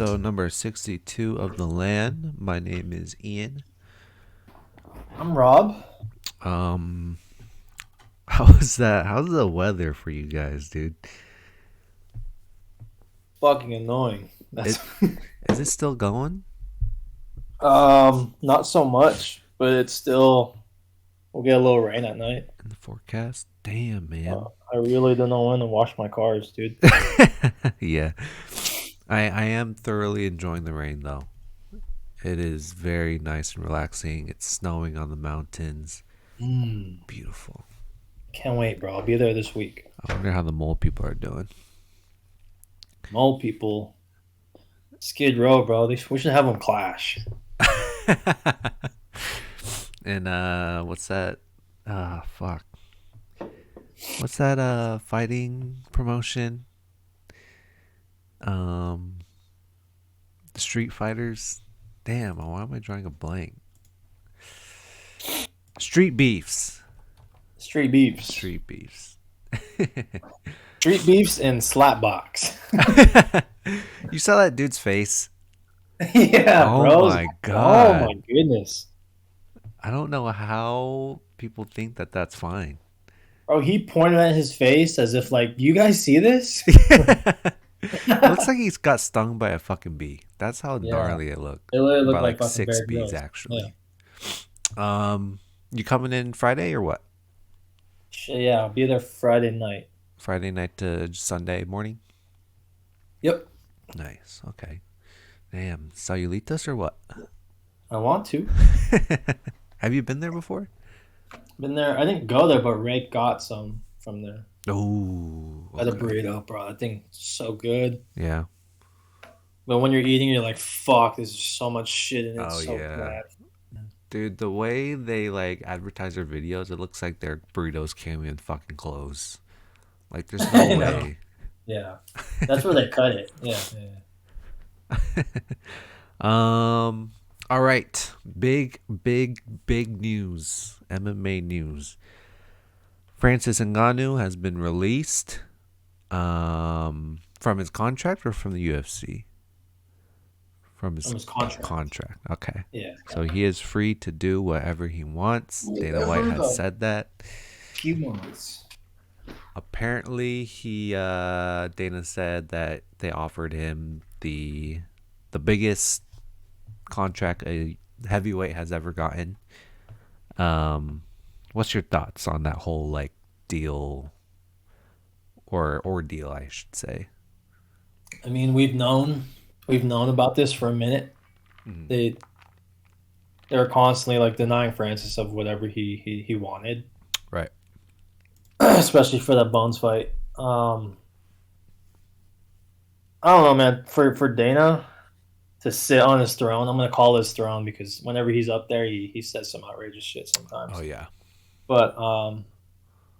episode number 62 of The Land. My name is Ian. I'm Rob. Um, how's that? How's the weather for you guys, dude? Fucking annoying. It That's is it still going not so much, but it's still. We'll get a little rain at night. in the forecast? Damn, man. I really don't know when to wash my cars, dude. Yeah, I am thoroughly enjoying the rain though. It is very nice and relaxing. It's snowing on the mountains. Mm, Beautiful. can't wait, bro. I'll be there this week. I wonder how the mole people are doing. Mole people, Skid Row, bro. We should have them clash. And what's that? Fuck. What's that fighting promotion? Um the Street Fighters. Damn, why am I drawing a blank? Street Beefs. Street beefs, Street Beefs. street beefs, and slapbox. You saw that dude's face? Yeah, Oh bros. my Oh my god. goodness, I don't know how people think that that's fine. bro. He pointed at his face as if like, you guys see this? It looks like he's got stung by a fucking bee. That's how Yeah, gnarly it looked. it literally By looked like like fucking six Bear bees Grylls. Yeah. actually. You coming in Friday or what? Yeah, I'll be there Friday night. Friday night to Sunday morning? Yep. Nice. Okay. Damn. Salulitas or what? I want to. Have you been there before? Been there. I didn't go there, but Ray got some from there. Oh, At a okay. burrito, bro. I think it's so good. Yeah. But when you're eating, you're like, fuck, there's so much shit in it. Oh It's so yeah. bad. Dude, the way they like advertise their videos, it looks like their burritos came in fucking clothes. Like there's no I know. way. Yeah. That's where they cut it. Yeah. Yeah. Um all right. Big news. MMA news. Francis Ngannou has been released from his contract or from the UFC? From From his his contract. contract. Okay. Yeah. So he is free to do whatever he wants. Dana White Whatever has the said that. he wants. Apparently he Dana said that they offered him the biggest contract a heavyweight has ever gotten. What's your thoughts on that whole like deal or ordeal, I should say? I mean, we've known about this for a minute. Mhm. They they're constantly like denying Francis of whatever he wanted, Right. especially for that Bones fight. I don't know, man. For Dana to sit on his throne, I'm gonna call his throne because whenever he's up there, he says some outrageous shit Oh sometimes. yeah. But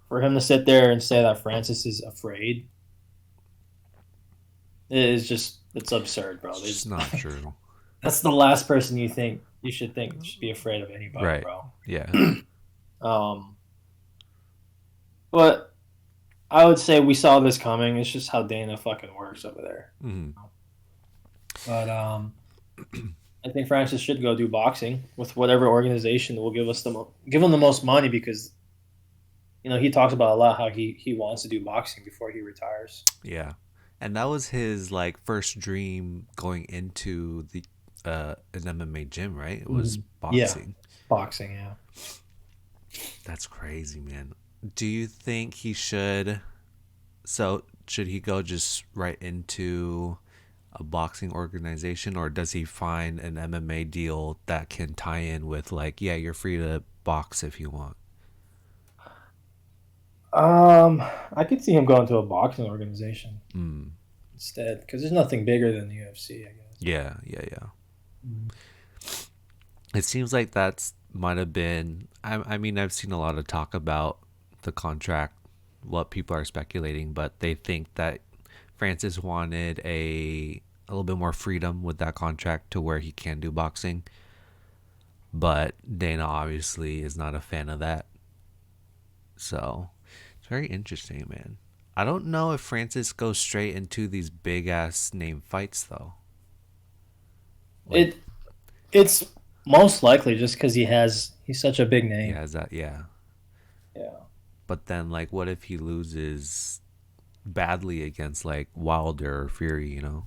for him to sit there and say that Francis is afraid, it is just it's absurd, bro. It's just not true. That's the last person you should think should be afraid of anybody, Right. bro. Yeah. Um, but I would say we saw this coming. It's just how Dana fucking works over there. Mhm. But I think Francis should go do boxing with whatever organization will give him the most money because he talks about a lot how he wants to do boxing before he retires. Yeah. And that was his like first dream going into the an MMA gym, right? It was Mhm. Yeah, boxing. boxing. Yeah. That's crazy, man. Do you think he should should he go just right into a boxing organization or does he find an MMA deal that can tie in with like, yeah, you're free to box if you want? I could see him going to a boxing organization Mm. instead because there's nothing bigger than the UFC, I guess. Yeah, yeah, yeah. Mhm. It seems like that's might have been. I mean, I've seen a lot of talk about the contract, what people are speculating, but they think that Francis wanted a little bit more freedom with that contract to where he can do boxing, but Dana obviously is not a fan of that. So it's very interesting, man. I don't know if Francis goes straight into these big ass name fights though. Like It it's most likely just because he's such a big he name. has that, yeah. Yeah. But then, like, what if he loses badly against like Wilder or Fury? You know?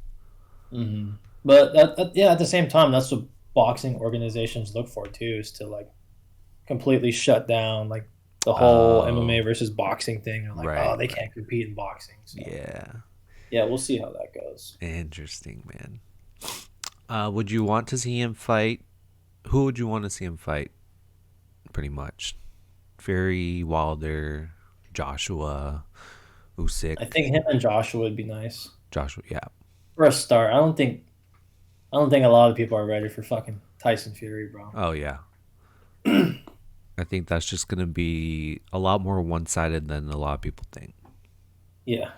But yeah, at the same time, that's what boxing organizations look for too, is to like completely shut down like the whole MMA Oh, versus boxing thing. They're like, oh, right, they can't right. compete in boxing. So Yeah, yeah, we'll see how that goes. interesting, man. Would you want to see him fight? Who would you want to see him fight? Pretty much, Fury, Wilder, Joshua, I Usyk. think him and Joshua would be nice Joshua, yeah. for a start. I don't think a lot of people are ready for fucking Tyson Fury, bro. Oh yeah. I think that's just gonna be a lot more one-sided than a lot of people think. Yeah.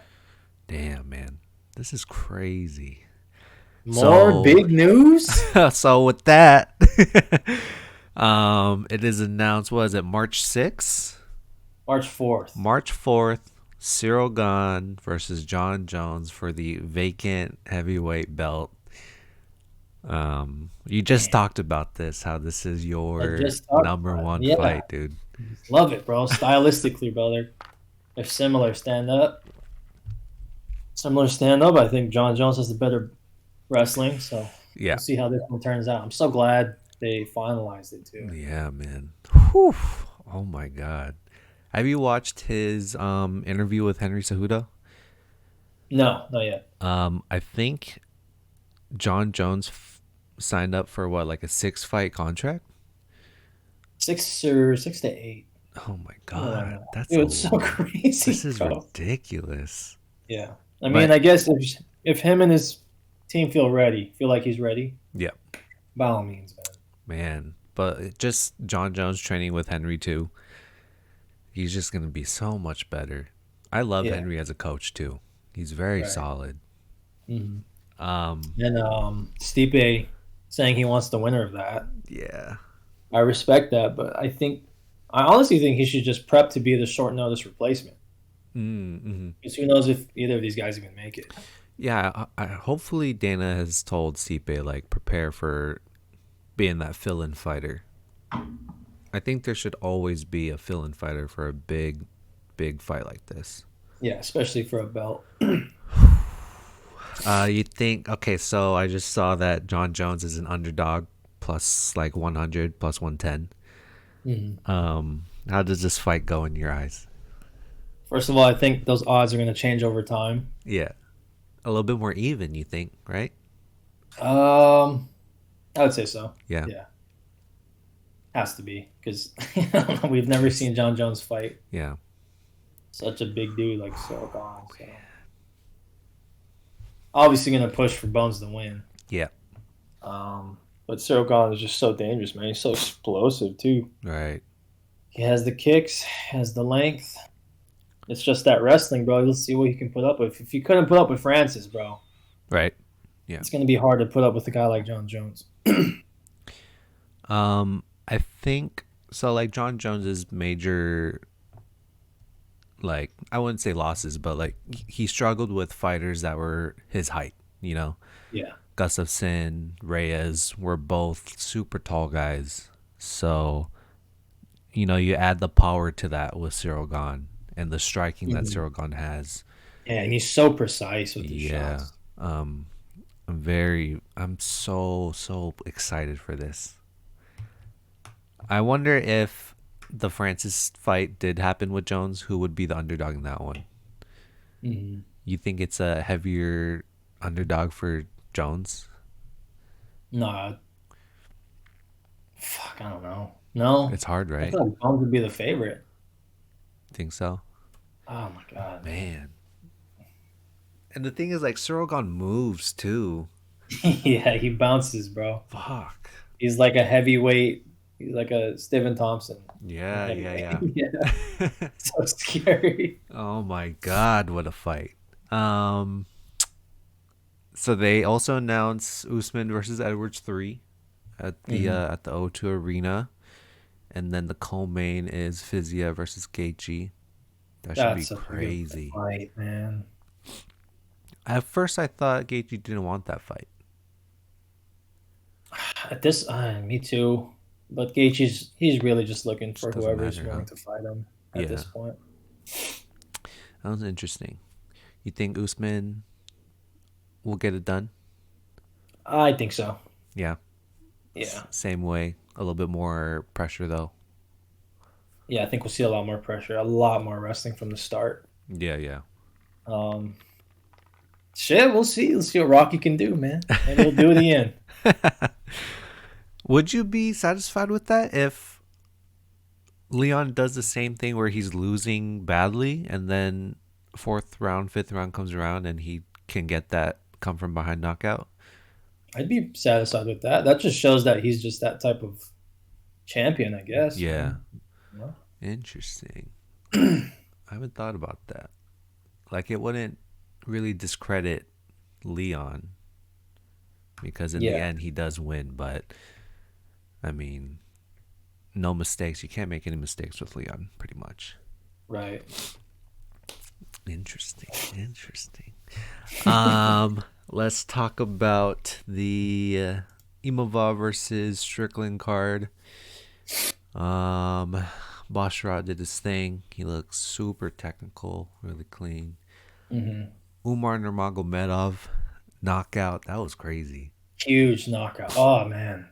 Damn, man, this is crazy. More So, big news? so with that, it is announced. What is it? March 6th, March 4th. March 4th. Ciryl Gane versus Jon Jones for the vacant heavyweight belt. You just Damn. talked about this. How this is I your just talked number about it. one Yeah. fight, dude. Love it, bro. Stylistically, brother. They're similar stand up. Similar stand up. I think John Jones has the better wrestling, so Yeah, we'll see how this one turns out. I'm so glad they finalized it too. yeah, man. Whew. Oh my god. Have you watched his interview with Henry Cejudo? No, not yet. I think John Jones signed up for what, like a 6 fight contract? 6 to 8. Oh my Something like god, that. that's Dude, a it's so this crazy, is bro. ridiculous. Yeah. I mean, But I guess if him and his team feel like he's ready, yeah, by all means, man. man. But just John Jones training with Henry too. He's just gonna be so much better. I love Yeah. Henry as a coach too. He's very Right. solid. hmm Um, And Stipe saying he wants the winner of that. yeah. I respect that, but I honestly think he should just prep to be the short notice replacement. Mm-hmm. Because who knows if either of these guys even make it. Yeah. Hopefully Dana has told Stipe like prepare for being that fill-in fighter. I think there should always be a fill-in fighter for a big fight like this. Yeah, especially for a belt. You think okay? So I just saw that John Jones is an underdog plus like 100 plus 110. Mhm. How does this fight go in your eyes? First of all, I think those odds are going to change over time. Yeah, a little bit more even. You think, right? Um, I would say so. Yeah, Yeah, has to be because we've never seen John Jones fight yeah. such a big dude like Ciryl Gane. So obviously going to push for Bones to win. Yeah, But Ciryl Gane is just so dangerous, man. He's so explosive too. right. He has the kicks, has the length. It's just that wrestling, bro. Let's see what he can put up with. If he couldn't put up with Francis, bro, Right. Yeah. it's going to be hard to put up with a guy like John Jones. I think so. Like John Jones's major, like I wouldn't say losses, but like he struggled with fighters that were his height. You know, Yeah. Gustafson, Reyes were both super tall guys. So you add the power to that with Ciryl Gane and the striking that Mhm. Ciryl Gane has. Yeah, and he's so precise with his Yeah. shots. Um, I'm so excited for this. I wonder if the Francis fight did happen with Jones, who would be the underdog in that one? hmm You think it's a heavier underdog for Jones? No, fuck, I don't know. No, It's hard, I right? feel like Bones would be the favorite. Think so? Oh my god, man. Man. And the thing is, like, Ciryl Gane moves too. Yeah, he bounces, bro. Fuck. He's like a heavyweight. He's like a Stephen Thompson in Yeah, yeah, heavyweight. yeah. Yeah, so scary. Oh my god, what a fight. Um, so they also announced Usman versus Edwards 3 hmm at the O2 Arena, and then the co-main is Fizia versus Gaethje. That should be That's such a good crazy. fight, man. At first, I thought Gaethje didn't want that fight. At this, me too. But Gaethje's he's really just looking Just for doesn't whoever's matter, huh? willing to fight him at Yeah, this point. that was interesting. You think Usman will get it done? I think so. Yeah, Yeah, same way. A little bit more pressure though. yeah. I think we'll see a lot more pressure, a lot more wrestling from the start. Yeah, yeah. Um, Shit, we'll see. Let's see what Rocky can do, man. Maybe he'll do it again. Would you be satisfied with that if Leon does the same thing where he's losing badly and then fourth round, fifth round comes around and he can get that come from behind knockout? I'd be satisfied with that. That just shows that he's just that type of champion, I guess, Yeah. man. You know? Interesting. I haven't thought about that. Like it wouldn't really discredit Leon because in the Yeah, end he does win, but I mean, no mistakes. You can't make any mistakes with Leon, pretty much. right. Interesting. Interesting. Let's talk about the Imova versus Strickland card. Um, Basharat did his thing. He looks super technical, really clean. Hmm. Umar Nurmagomedov knockout. That was crazy. Huge knockout. Oh man.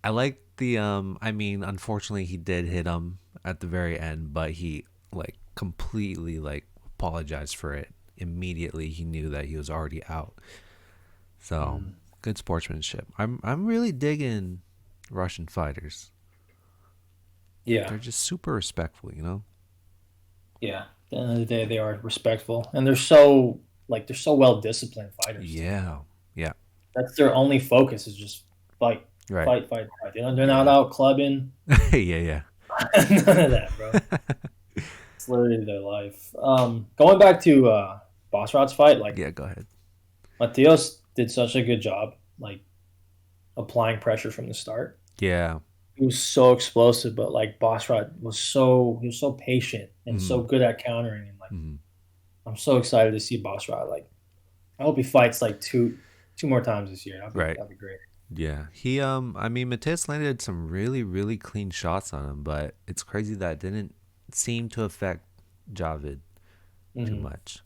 I like the I mean, unfortunately he did hit him at the very end, but he like completely like apologized for it. Immediately he knew that he was already out. So, Mm. good sportsmanship. I'm really digging Russian fighters. Yeah, They're just super respectful, you know? yeah. At the end of the day, they are respectful, and they're so well disciplined fighters too. Yeah. Yeah. That's their only focus is just fight, Right. fight, fight, fight. They're not Yeah. out clubbing. Yeah, yeah. None of that, bro. It's literally their life. Going back to Boss Rod's fight, like Yeah, go ahead. Mateos did such a good job, like applying pressure from the start. Yeah. He was so explosive, but like Boss Rod was so patient and so Mhm. good at countering. And like Mhm. I'm so excited to see Boss Rod. Like I hope he fights like two more times this year. Right. That'd be great. Yeah. He I mean Mateus landed some really really clean shots on him, but it's crazy that didn't seem to affect Javid too Hmm. much.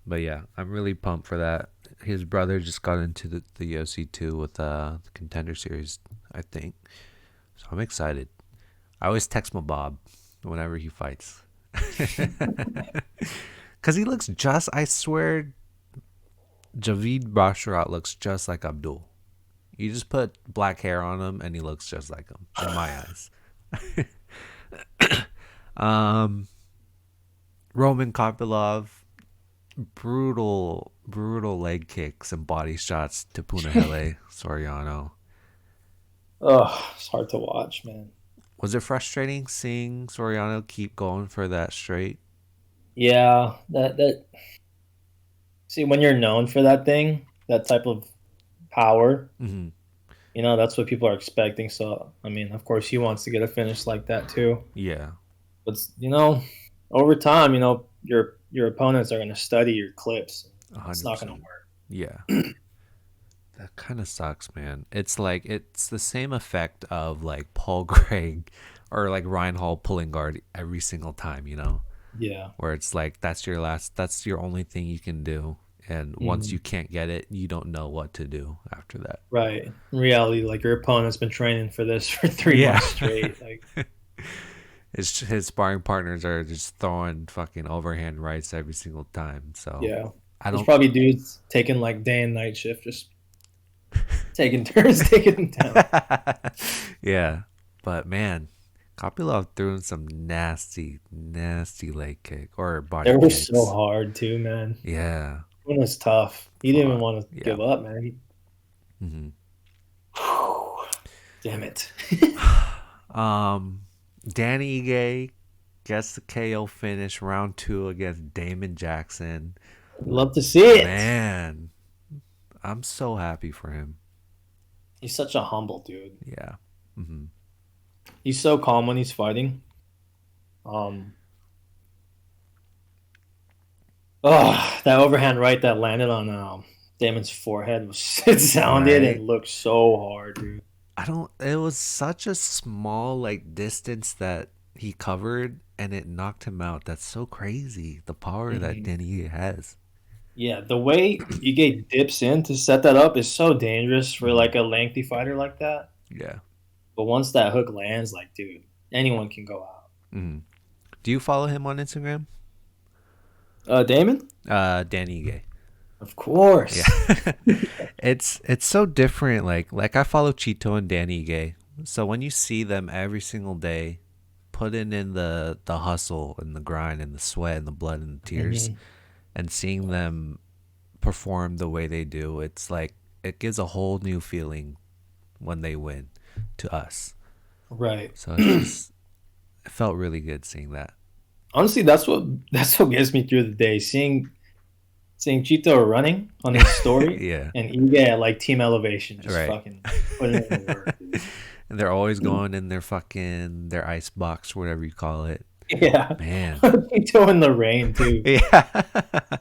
But yeah, I'm really pumped for that. His brother just got into the UFC too with the Contender Series, I think. So I'm excited. I always text my Bob whenever he fights. Cause he looks just I swear Javid Basharat looks just like Abdul. You just put black hair on him and he looks just like him in my eyes. Um Roman Kopylov, brutal leg kicks and body shots to Punahele Soriano. Oh, it's hard to watch, man. Was it frustrating seeing Soriano keep going for that straight? Yeah, that see when you're known for that thing, that type of power, Mm-hmm. that's what people are expecting. So I mean, of course, he wants to get a finish like that too. Yeah, But over time, your opponents are going to study your clips. It's not going to 100%. work. Yeah, that kind of sucks, man. It's like it's the same effect of like Paul Craig or like Ryan Hall pulling guard every single time, Yeah. where it's like that's your only thing you can do, and once you Mhm. can't get it, you don't know what to do after that. Right. In reality, like your opponent's been training for this for three Yeah. months straight. Like, His sparring partners are just throwing fucking overhand rights every single time. So yeah. I There's don't. probably dudes taking like day and night shift, just taking turns taking them down. Yeah, but man, Kopylov threw in some nasty leg kick or They body were so kicks. hard too, man. Yeah, It was tough. He didn't even fuck. want to Yeah. give up, man. Hmm. Damn it. Danny Ige gets the KO finish round two against Damon Jackson. Love to see it. Man, I'm so happy for him. He's such a humble dude. Yeah. Hmm. He's so calm when he's fighting. Um, oh, that overhand right that landed on Damon's forehead was it sounded right? and looked so hard, dude. I don't. It was such a small like distance that he covered, and it knocked him out. That's so crazy. The power that Mhm. Danny has. Yeah, the way Ige dips in to set that up is so dangerous for Hmm. like a lengthy fighter like that. Yeah. But once that hook lands, like, dude, anyone can go out. Hmm. Do you follow him on Instagram? Damon? Danny Gay. Of Yeah. course. It's so different. Like I follow Chito and Danny Gay. So when you see them every single day, putting in the hustle and the grind and the sweat and the blood and the tears, Mhm. and seeing them perform the way they do, it's like it gives a whole new feeling when they win to us. Right. So it's just it felt really good seeing that. Honestly, that's what gets me through the day. Seeing Chito running on his story Yeah. and Ige at like team elevation, just Right. fucking putting in the work, dude. And they're always going in their fucking their ice box, whatever you call it. Yeah. Man. Chito in the rain too. Yeah.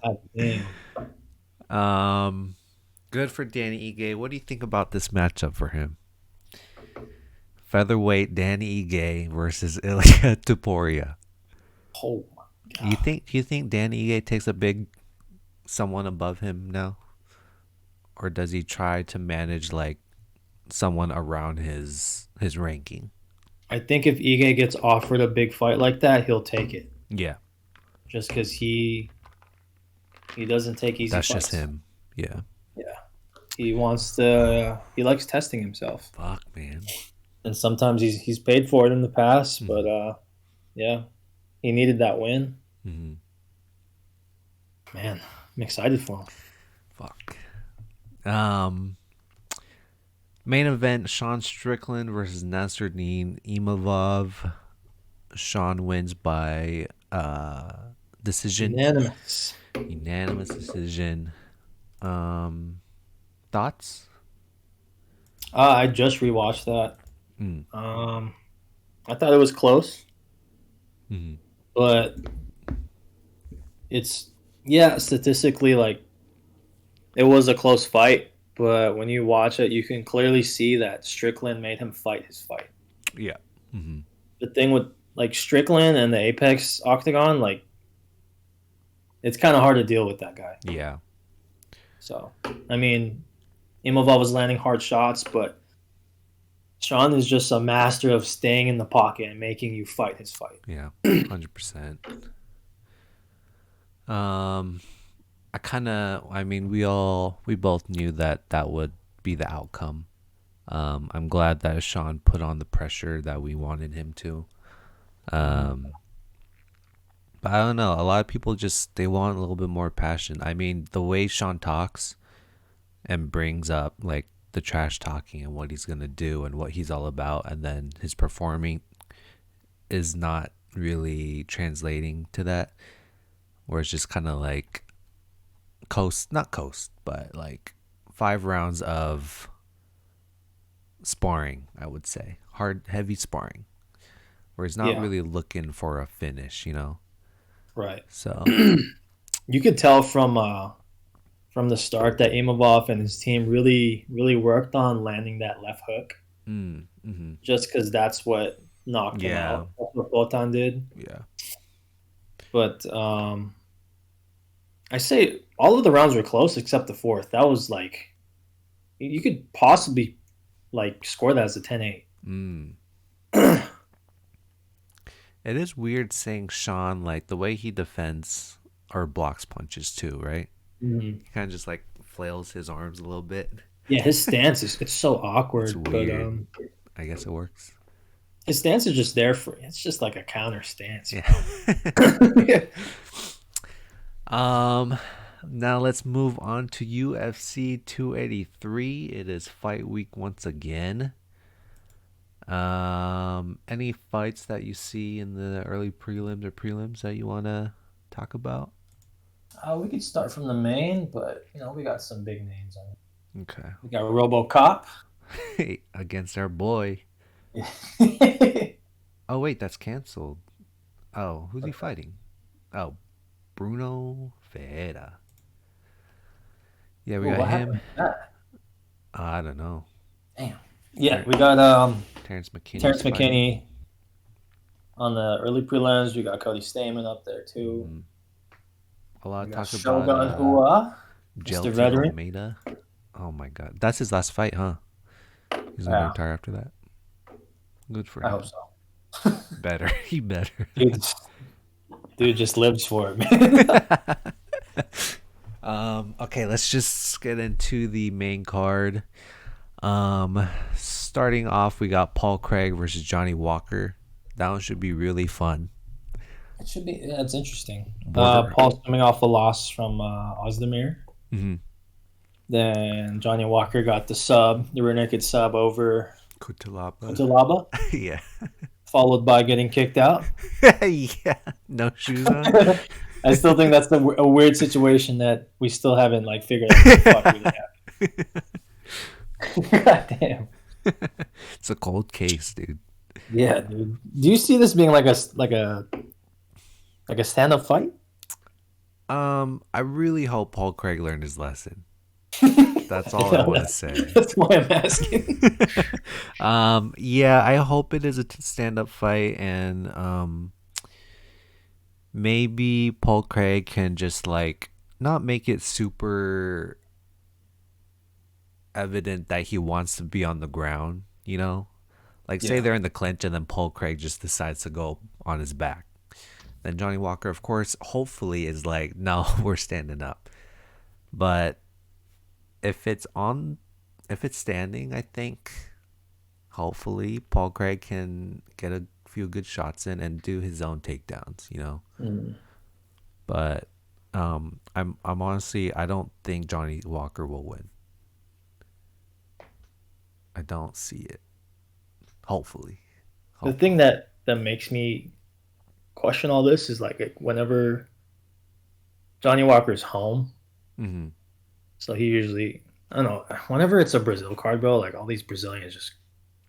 God damn. um Good for Danny Ige. What do you think about this matchup for him? Featherweight Danny Ige versus Ilya Tuporia. Oh my You god. think do you think Danny Ige takes a big someone above him now? Or does he try to manage like someone around his ranking? I think if Ige gets offered a big fight like that, he'll take it. Yeah. Just because he doesn't take easy That's just fights. him. Yeah. Yeah. He likes testing himself. Fuck, man. And sometimes he's paid for it in the past, but Hmm. yeah, he needed that win. Hmm. Man, I'm excited for him. Fuck. Um Main event: Sean Strickland versus Nasruddin Imavov. Sean wins by decision, Unanimous. unanimous decision. Um, Thoughts? I just rewatched that. Mm. Um, I thought it was close, Mm-hmm. but it's yeah, statistically like it was a close fight. But when you watch it, you can clearly see that Strickland made him fight his fight. Yeah. Mm-hmm. The thing with like Strickland and the Apex Octagon, like it's kind of hard to deal with that guy. Yeah. So I mean, Imavov was landing hard shots, but Sean is just a master of staying in the pocket and making you fight his fight. Yeah. 100%. Um, I mean, we both knew that that would be the outcome. I'm glad that Sean put on the pressure that we wanted him to. Um, but I don't know. A lot of people just they want a little bit more passion. I mean, the way Sean talks and brings up like the trash talking and what he's gonna do and what he's all about, and then his performing is not really translating to that. Where it's just kind of like coast, not coast, but like 5 rounds of sparring. I would say hard, heavy sparring, where he's not Yeah, really looking for a finish. right. So You could tell from the start that Imavov and his team really worked on landing that left hook, mm-hmm. just because that's what knocked him Yeah, out. That's what Botan did. yeah, But I say all of the rounds were close except the fourth. That was like you could possibly like score that as a 10-8. mm. It is weird saying Sean like the way he defends or blocks punches too, right? Mhm. He kind of just like flails his arms a little bit. Yeah, his stance is it's so It's awkward, but weird. I guess it works. his stance is just there for it's just like a counter stance, Yeah. Yeah. um. Now let's move on to UFC 283. It is fight week once again. Any fights that you see in the early prelims or prelims that you want to talk about? We could start from the main, but we got some big names on it. Okay. We got RoboCop. Against our boy. Oh wait, that's canceled. Oh, who's he fighting? Oh, Bruno Ferreira. Yeah, we Ooh, got what him. happened to that? I don't know. Damn. Yeah, Ter- we got Terrence McKinney's Terrence fighting. McKinney on the early prelims. We got Cody Stamen up there too. Hmm. A lot We of got talk about Shogun Hua, Mr. Jelty Veteran. Almeida. Oh my god, that's his last fight, huh? He's gonna Yeah, retire after that. Good for I hope him. so. Better, he better. Dude, dude just lives for it, man. Okay, let's just get into the main card. Starting off, we got Paul Craig versus Johnny Walker. That one should be really fun. It should be. Yeah, it's interesting. Border. Paul's coming off a loss from Ozdemir. Mm-hmm. Then Johnny Walker got the rear naked sub over Kutalaba. Kutalaba, Yeah. followed by getting kicked out. Yeah. No shoes on. I still think that's a weird situation that we still haven't like figured out what the fuck really happened. God damn. It's a cold case, dude. Yeah, dude. Do you see this being like a stand up fight? I really hope Paul Craig learned his lesson. That's all I Yeah, want to say. that's why I'm asking. Yeah, I hope it is a stand-up fight, and maybe Paul Craig can just like not make it super evident that he wants to be on the ground, you know? Like say Yeah. they're in the clinch and then Paul Craig just decides to go on his back. Then Johnny Walker, of course, hopefully is like, no, we're standing up. But if it's on, if it's standing, I think hopefully Paul Craig can get a few good shots in and do his own takedowns, you know. Mm. But I'm honestly, I don't think Johnny Walker will win. I don't see it. Hopefully. The Hopefully. thing that makes me question all this is like whenever Johnny Walker's home, Mhm. so he usually I don't know. Whenever it's a Brazil card, bro, like all these Brazilians just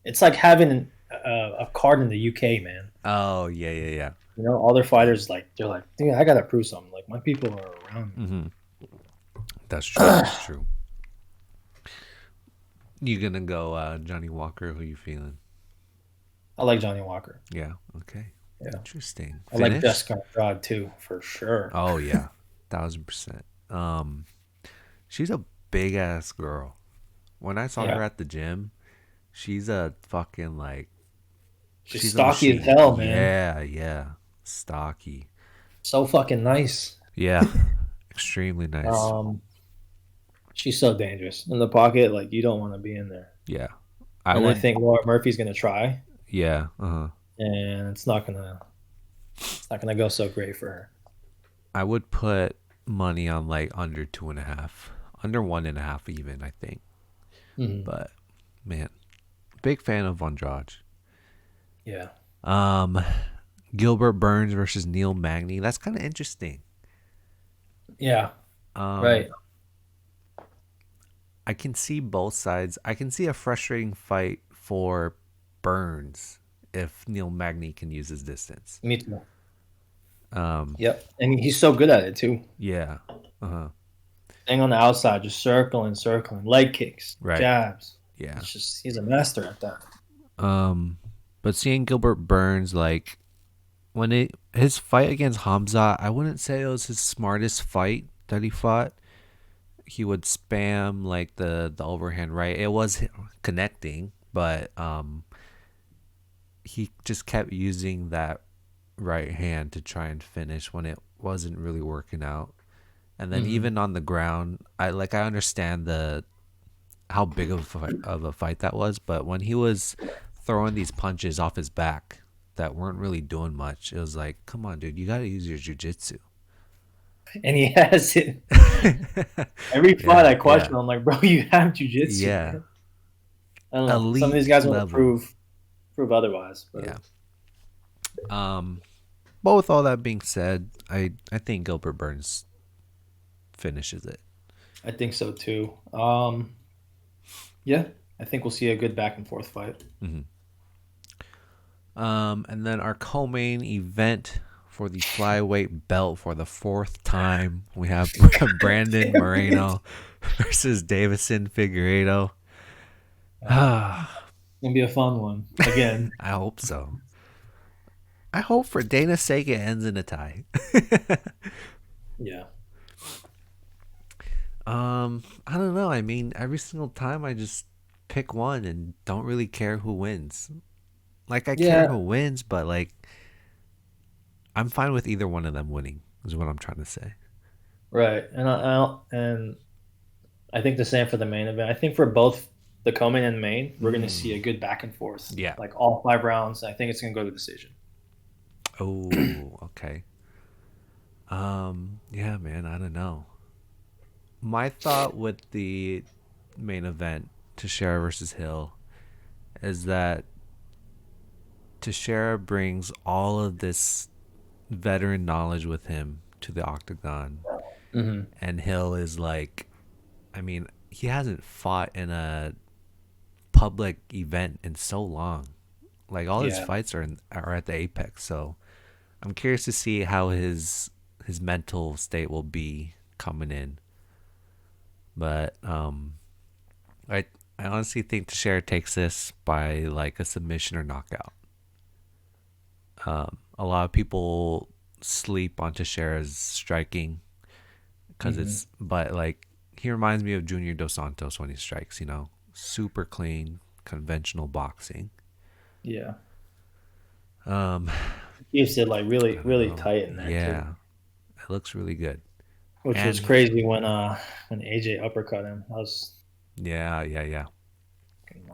it's like having a card in the UK, man. Oh, yeah, yeah, yeah. You know, all their fighters like they're like, dude, I gotta prove something. Like my people are around me. Mhm. That's true. That's true. You gonna go Johnny Walker? Who you feeling? I like Johnny Walker. Yeah. Okay. Yeah, Interesting. I like Finish? Jessica Andrade too, for sure. Oh yeah, 1,000%. She's a big ass girl. When I saw her Yeah, at the gym, she's a fucking like she's she's a stocky as machine. hell, man. Yeah, yeah. Stocky. So fucking nice. Yeah. Extremely nice. Um, she's so dangerous in the pocket. Like you don't want to be in there. Yeah. I And I would think Laura Murphy's gonna try, yeah, uh-huh. and it's not gonna go so great for her. I would put money on like under 2.5. Under 1.5 even, I think. Mhm. But man, big fan of Andrade. Yeah, Um Gilbert Burns versus Neil Magny. That's kind of interesting. yeah, Um, right. I can see both sides. I can see a frustrating fight for Burns if Neil Magny can use his distance. Me too. Um, Yep, and he's so good at it too. yeah. Uh-huh. Staying on the outside, just circling, circling, leg kicks, Right. jabs. Yeah. It's just he's a master at that. Um, but seeing Gilbert Burns like when it his fight against Hamza, I wouldn't say it was his smartest fight that he fought. He would spam like the overhand right. It was connecting, but he just kept using that right hand to try and finish when it wasn't really working out. And then Mhm. even on the ground, I understand the how big of a fight that was, but when he was throwing these punches off his back that weren't really doing much, it was like, come on, dude, you got to use your jujitsu. And he has it. Every fight Yeah, I yeah, question, I'm like, bro, you have jujitsu, yeah. man. I don't know. Some of Elite these guys want to level. prove otherwise, but Yeah. But with all that being said, I think Gilbert Burns finishes it. I think so too. Yeah, I think we'll see a good back and forth fight. And then our co-main event for the flyweight belt for the fourth time. We have Brandon Moreno versus Davison Figueiredo. I Gonna be a fun one again. hope so. I hope for Dana's sake it ends in a tie. Yeah. I don't know. I mean, every single time I just pick one and don't really care who wins. Like I care Yeah. who wins, but like I'm fine with either one of them winning. Is what I'm trying to say. Right. And I think the same for the main event. I think for both the co-main and main, we're gonna see a Mm, good back and forth, yeah. like all 5 rounds. I think it's gonna go to decision. Oh, okay. Yeah, man. I don't know. My thought with the main event, Teixeira versus Hill, is that Teixeira brings all of this veteran knowledge with him to the octagon, Hmm. and Hill is like, I mean, he hasn't fought in a public event in so long. Like all his Yeah. fights are at the apex. So I'm curious to see how his mental state will be coming in. But I I honestly think Teixeira takes this by like a submission or knockout. A lot of people sleep on Teixeira's striking because Hmm. it's, but like he reminds me of Junior Dos Santos when he strikes. Super clean, conventional boxing. Yeah. Um, Keeps it like I really, don't really know. tight in there too, Yeah, it looks really good. which was And crazy when AJ uppercut him. That was yeah, yeah, yeah. fucking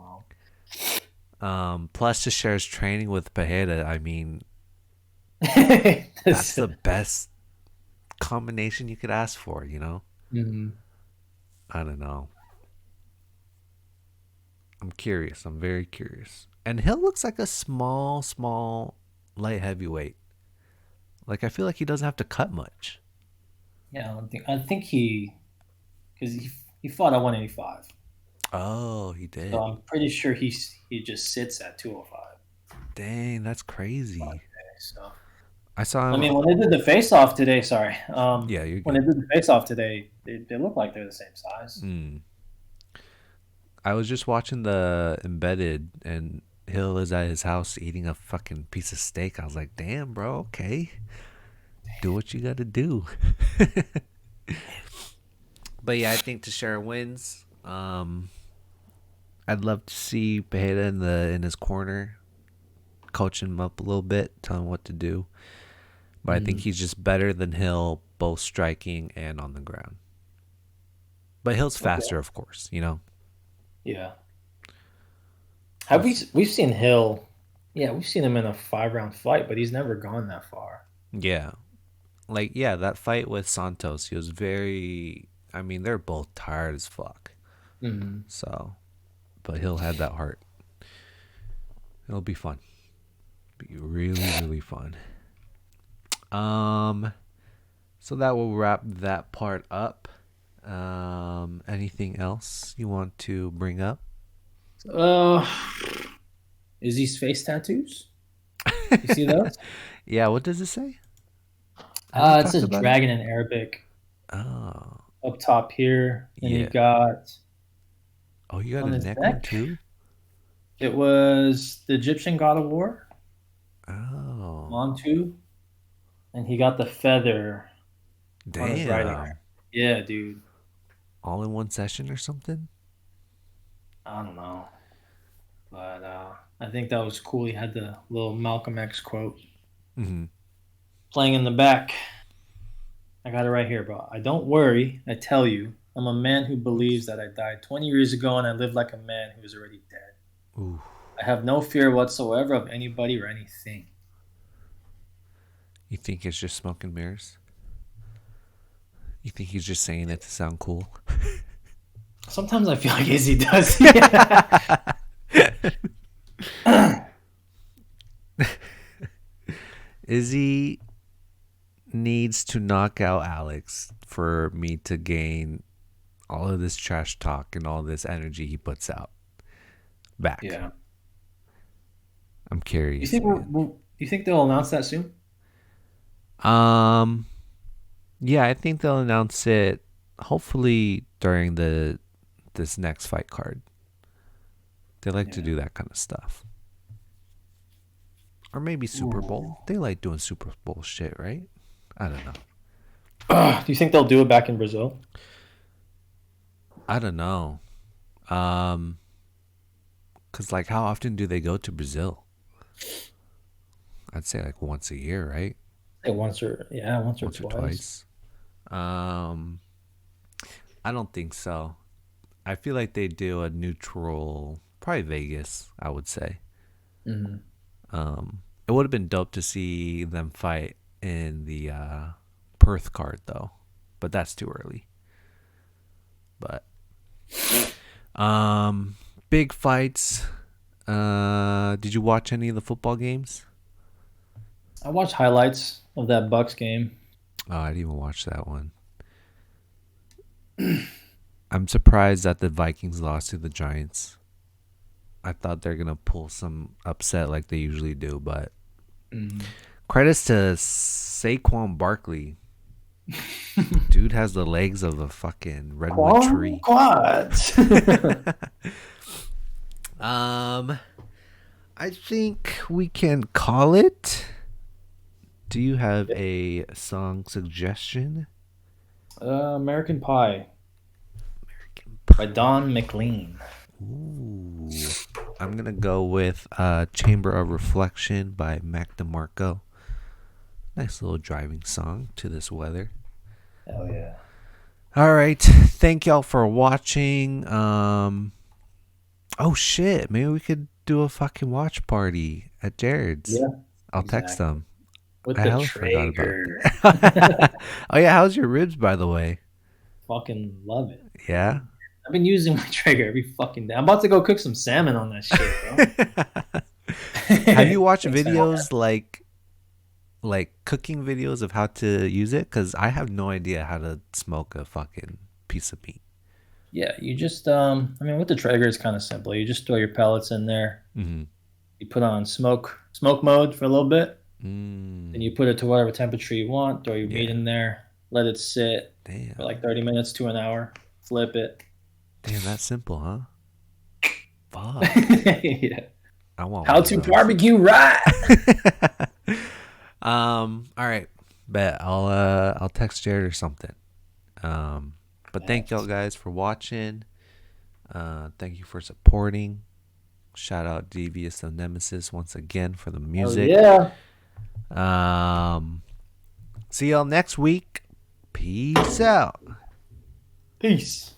wild. Plus Teixeira's training with Pajeda. I mean, that's the Listen. best combination you could ask for. Mhm. I don't know. I'm curious. I'm very curious. And Hill looks like a small, small light heavyweight. Like I feel like he doesn't have to cut much. Yeah, I think because he fought at 185, Oh, he so did. I'm pretty sure he just sits at 205. Dang, that's crazy. So I saw I him. mean, when they did the face off today, sorry, Yeah, you're when they good. did the face off today, they look like they're the same size. Mm. I was just watching the embedded, and Hill is at his house eating a fucking piece of steak. I was like, damn, bro. Okay, do what you got to do. But yeah, I think Teixeira wins. I'd love to see Pereira in his corner, coach him up a little bit, tell him what to do. But I think Mm, he's just better than Hill, both striking and on the ground. But Hill's okay, faster, of course. yeah. We'll Have we see. we've seen Hill? Yeah, we've seen him in a 5 round fight, but he's never gone that far. Yeah, like yeah, that fight with Santos, he was very. I mean, they're both tired as fuck. Mm. So, but Hill had that heart. It'll be fun. Be really, really fun. Um, so that will wrap that part up. Anything else you want to bring up? Uh, Izzy's face tattoos. You see those? Yeah, what does it say? Have we It talked says about it? dragon in Arabic Oh, up top here, and he yeah. got Oh, you got on a his neck one neck. too? It was the Egyptian god of war, Oh, Montu, and he got the feather on his right arm. damn. Yeah, dude. All in one session or something? I don't know, but I think that was cool. He had the little Malcolm X quote Mm-hmm. playing in the back. I got it right here, bro. I don't worry. I tell you, I'm a man who believes Oops. that I died 20 years ago and I live like a man who is already dead. Ooh. I have no fear whatsoever of anybody or anything. You think it's just smoke and mirrors? You think he's just saying it to sound cool? Sometimes I feel like Izzy does. Yeah. Izzy needs to knock out Alex for me to gain all of this trash talk and all this energy he puts out back. Yeah. I'm You curious, think man. you think they'll announce that soon? Um, yeah, I think they'll announce it hopefully during the this next fight card. They like to Yeah. do that kind of stuff. Or maybe Super Ooh. Bowl. They like doing Super Bowl shit, right? I don't know. Do you think they'll do it back in Brazil? I don't know. Um, cause like how often do they go to Brazil? I'd say like once a year, right? Once or Once or twice. twice. Um, I don't think so. I feel like they do a neutral, probably Vegas. I would say. Mm-hmm. It would have been dope to see them fight in the Perth card though, but that's too early. But um, big fights. Did you watch any of the football games? I watched highlights of that Bucks game. Oh, I didn't even watch that one. I'm surprised that the Vikings lost to the Giants. I thought they're gonna pull some upset like they usually do, but Mm. credits to Saquon Barkley. Dude has the legs of a fucking redwood Quad, tree. quads. Um, I think we can call it. Do you have a song suggestion? American Pie by Don McLean. Ooh, I'm gonna go with "Chamber of Reflection" by Mac DeMarco. Nice little driving song to this weather. Hell yeah. All right, thank y'all for watching. Oh shit, maybe we could do a fucking watch party at Jared's. Yeah, I'll text exactly. them. With I the hella forgot about Traeger. that. Oh yeah, how's your ribs by the way? Fucking love it. Yeah. I've been using my Traeger every fucking day. I'm about to go cook some salmon on that shit, bro. Have you watched Thanks, man. videos like cooking videos of how to use it? Cause I have no idea how to smoke a fucking piece of meat. Yeah, you just I mean with the Traeger it's kind of simple. You just throw your pellets in there. Mm-hmm. You put on smoke mode for a little bit. Then Mm, you put it to whatever temperature you want, throw your meat yeah. in there, let it sit for Damn. like 30 minutes to an hour, flip it. Damn, that's simple, huh? Fuck. Yeah. I want How one of to those. barbecue right. All right. Bet I'll text Jared or something. But thank y'all guys for watching. Thank you for supporting. Shout out Devious and Nemesis once again for the Oh music. yeah. Um, see y'all next week. Peace out. Peace.